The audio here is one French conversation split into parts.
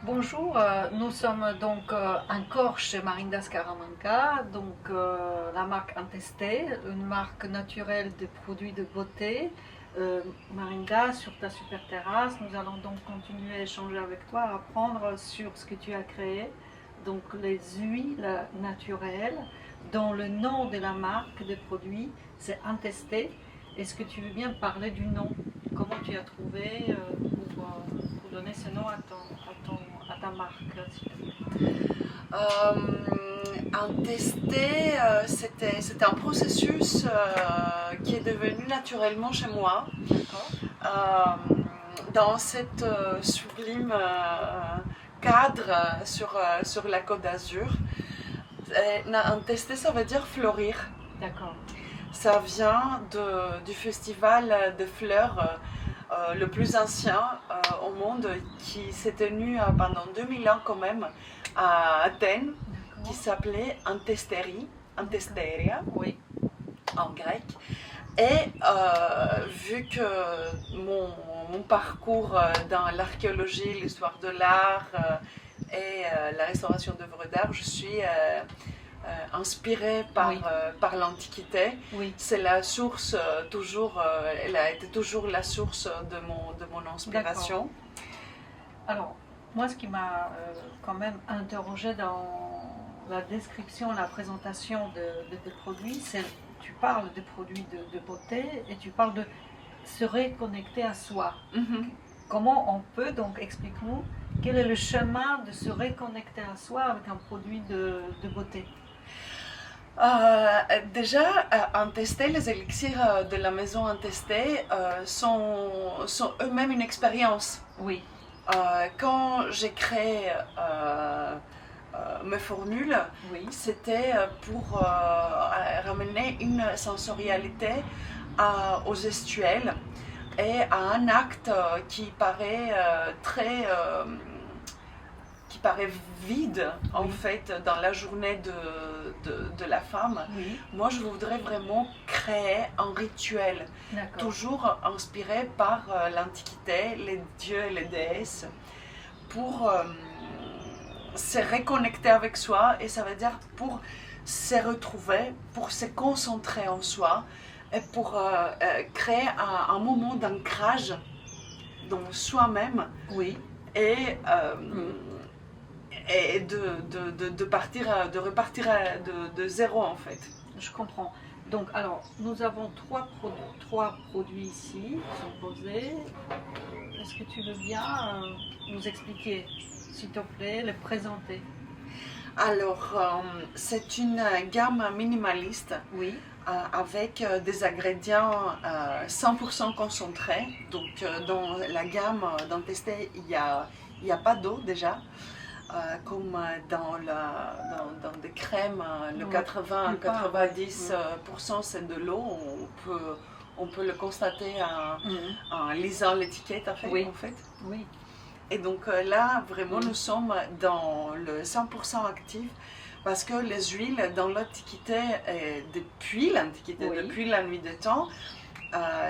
Bonjour, nous sommes donc encore chez Marinda Scaramanca, donc la marque Antesté, une marque naturelle de produits de beauté. Marinda, sur ta super terrasse, nous allons donc continuer à échanger avec toi, à apprendre sur ce que tu as créé, donc les huiles naturelles, dont le nom de la marque de produits, c'est Antesté. Est-ce que tu veux bien parler du nom? Comment tu as trouvé pour donner ce nom à ta marque, s'il te plaît? Un testé, c'était un processus qui est devenu naturellement chez moi, D'accord. dans cette sublime cadre sur la Côte d'Azur. Un testé, ça veut dire fleurir. D'accord. Ça vient du festival de fleurs le plus ancien au monde, qui s'est tenu pendant 2000 ans quand même à Athènes, qui D'accord. s'appelait Antestérie, Antesteria Oui. en grec. Et vu que mon parcours dans l'archéologie, l'histoire de l'art et la restauration d'œuvres d'art, je suis inspirée Oui. par l'Antiquité. Oui. C'est la source toujours, elle a été toujours la source de mon D'accord. inspiration. Alors, moi, ce qui m'a quand même interrogé dans la description, la présentation de tes produits, c'est tu parles de produits de beauté et tu parles de se reconnecter à soi. Mm-hmm. Comment on peut, donc explique-nous, quel est le chemin de se reconnecter à soi avec un produit de beauté? Déjà, Antesté, les élixirs de la maison Antesté sont eux-mêmes une expérience. Oui. Quand j'ai créé mes formules, Oui. c'était pour ramener une sensorialité aux gestuels et à un acte qui paraît qui paraît vide en fait dans la journée de la femme. Oui. Moi, je voudrais vraiment créer un rituel, toujours inspiré par l'Antiquité, les dieux et les déesses, pour se reconnecter avec soi, et ça veut dire pour se retrouver, pour se concentrer en soi, et pour créer un moment d'ancrage dans soi-même. Oui. Et et de partir, de repartir de zéro en fait. Je comprends. Donc, alors, nous avons trois produits ici qui sont posés. Est-ce que tu veux bien nous expliquer, s'il te plaît, les présenter? Alors, c'est une gamme minimaliste. Oui. Avec des ingrédients 100% concentrés. Donc, dans la gamme d'Antesté, il y a pas d'eau déjà. Comme dans des crèmes, le 80-90% c'est de l'eau. On peut le constater en lisant l'étiquette en fait. Oui. Et donc là, vraiment, nous sommes dans le 100% actif, parce que les huiles dans l'Antiquité, depuis l'Antiquité, depuis la nuit des temps,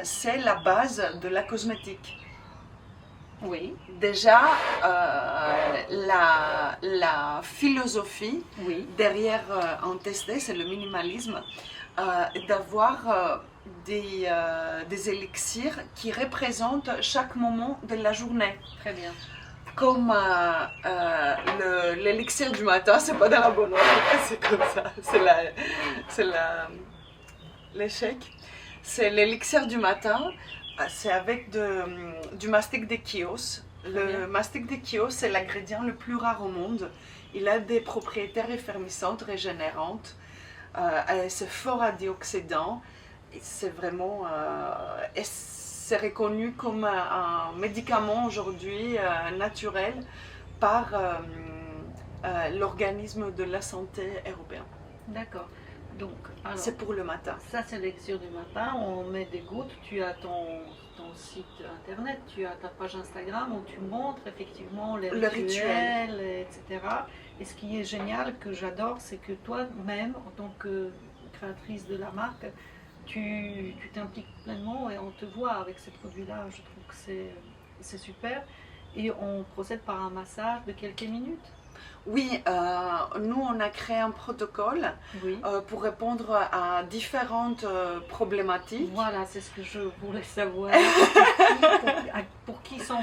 c'est la base de la cosmétique. Oui. Déjà, la philosophie derrière Antesté, c'est le minimalisme, d'avoir des élixirs qui représentent chaque moment de la journée. Très bien. Comme l'élixir du matin, c'est pas dans la bonne ordre, c'est comme ça, c'est l'échec. C'est l'élixir du matin, c'est avec du mastic de Chios. Le mastic de Chios, c'est l'ingrédient le plus rare au monde. Il a des propriétés effervescentes, régénérantes. C'est fort antioxydant. C'est vraiment. C'est reconnu comme un médicament aujourd'hui naturel par l'organisme de la santé européen. D'accord. Donc, c'est pour le matin. Ça, c'est l'élixir du matin. On met des gouttes. Tu as ton site internet, tu as ta page Instagram où tu montres effectivement les rituels, etc. Et ce qui est génial, que j'adore, c'est que toi-même, en tant que créatrice de la marque, tu t'impliques pleinement et on te voit avec ces produits-là. Je trouve que c'est super. et on procède par un massage de quelques minutes. Oui, nous on a créé un protocole Oui. pour répondre à différentes problématiques. Voilà, c'est ce que je voulais savoir. Pour qui sont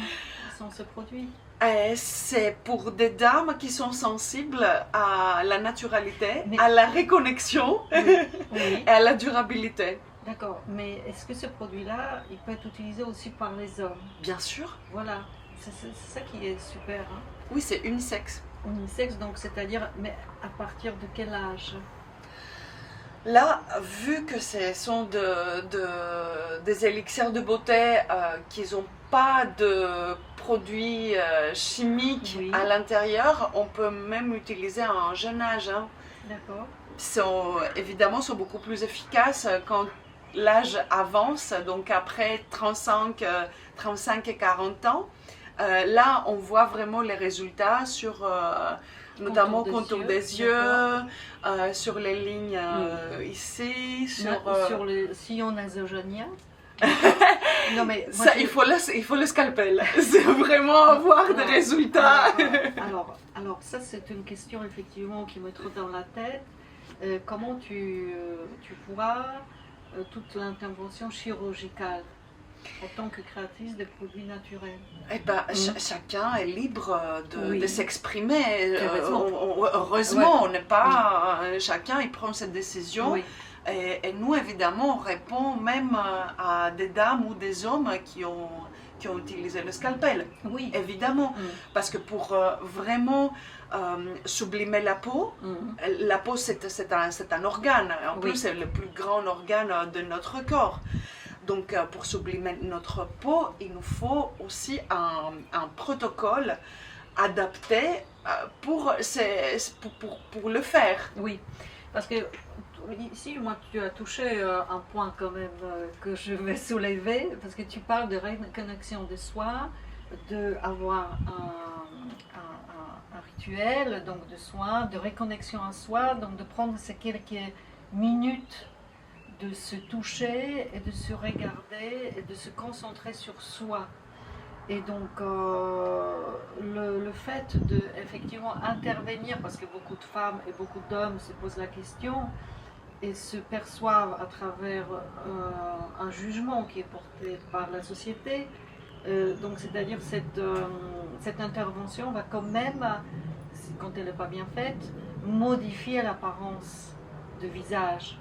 ces produits? Et c'est pour des dames qui sont sensibles à la naturalité, Mais- à la reconnexion Oui. Oui. et à la durabilité. D'accord, mais est-ce que ce produit-là, il peut être utilisé aussi par les hommes? Bien sûr, Voilà, c'est ça qui est super. Hein. oui, c'est unisexe. Unisexe, donc c'est-à-dire, mais à partir de quel âge? Là, vu que ce sont des élixirs de beauté qui n'ont pas de produits chimiques Oui. à l'intérieur, on peut même utiliser à un jeune âge. Hein. D'accord. Évidemment, sont beaucoup plus efficaces quand l'âge avance, donc après 35 et 40 ans. Là, on voit vraiment les résultats sur notamment contour des yeux, sur les lignes ici, Sur le sillon nasogénien. Non, mais moi, ça, il faut le scalpel. C'est vraiment avoir des Alors, résultats. alors, ça c'est une question effectivement qui me trotte dans la tête. Comment tu vois toute l'intervention chirurgicale en tant que créatrice des produits naturels? Eh ben, chacun est libre Oui. de s'exprimer. Heureusement. Heureusement, on n'est pas. Chacun il prend cette décision. Oui. Et nous, évidemment, on répond même à des dames ou des hommes qui ont utilisé le scalpel. Oui. Évidemment. Parce que pour vraiment sublimer la peau, c'est un organe. En Oui. plus, c'est le plus grand organe de notre corps. Donc, pour sublimer notre peau, il nous faut aussi un protocole adapté pour le faire. Oui, parce que ici, moi, tu as touché un point quand même que je vais soulever, parce que tu parles de reconnexion de soi, d'avoir un rituel, donc de soins, de reconnexion à soi, donc de prendre ces quelques minutes de se toucher et de se regarder et de se concentrer sur soi. Et donc le fait de effectivement intervenir, parce que beaucoup de femmes et beaucoup d'hommes se posent la question et se perçoivent à travers un jugement qui est porté par la société, donc c'est-à-dire cette intervention va quand même, quand elle n'est pas bien faite, modifier l'apparence de visage.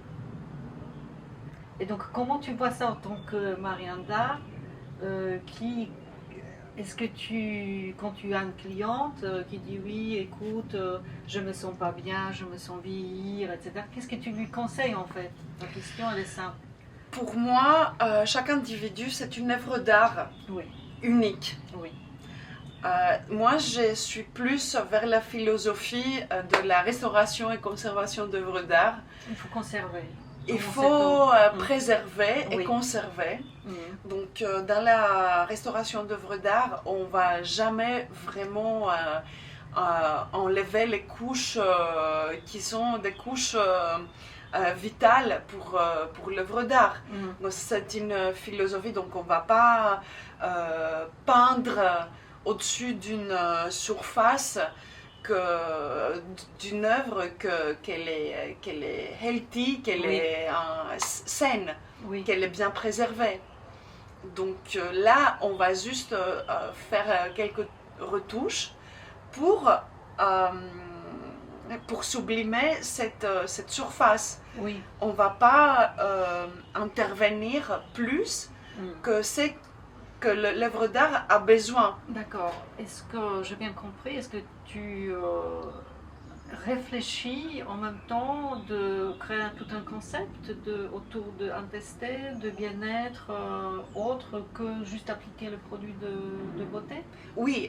Et donc, comment tu vois ça en tant que Marianda est-ce que quand tu as une cliente qui dit oui, écoute, je me sens pas bien, je me sens vieillir, etc., qu'est-ce que tu lui conseilles en fait? La question, elle est simple. Pour moi, chaque individu, c'est une œuvre d'art Oui. unique. Oui. Moi, je suis plus vers la philosophie de la restauration et conservation d'œuvres d'art. Il faut conserver. Il faut préserver et conserver. Donc, dans la restauration d'œuvres d'art, on ne va jamais vraiment enlever les couches qui sont des couches vitales pour l'œuvre d'art. C'est une philosophie, donc on ne va pas peindre au-dessus d'une surface d'une œuvre qu'elle est healthy, qu'elle est saine, qu'elle est bien préservée. Donc là, on va juste faire quelques retouches pour sublimer cette surface. Oui. On ne va pas intervenir plus que c'est que l'œuvre d'art a besoin. D'accord. Est-ce que j'ai bien compris? Est-ce que tu réfléchis en même temps de créer tout un concept autour d'un testé, de bien-être autre que juste appliquer le produit de beauté? Oui.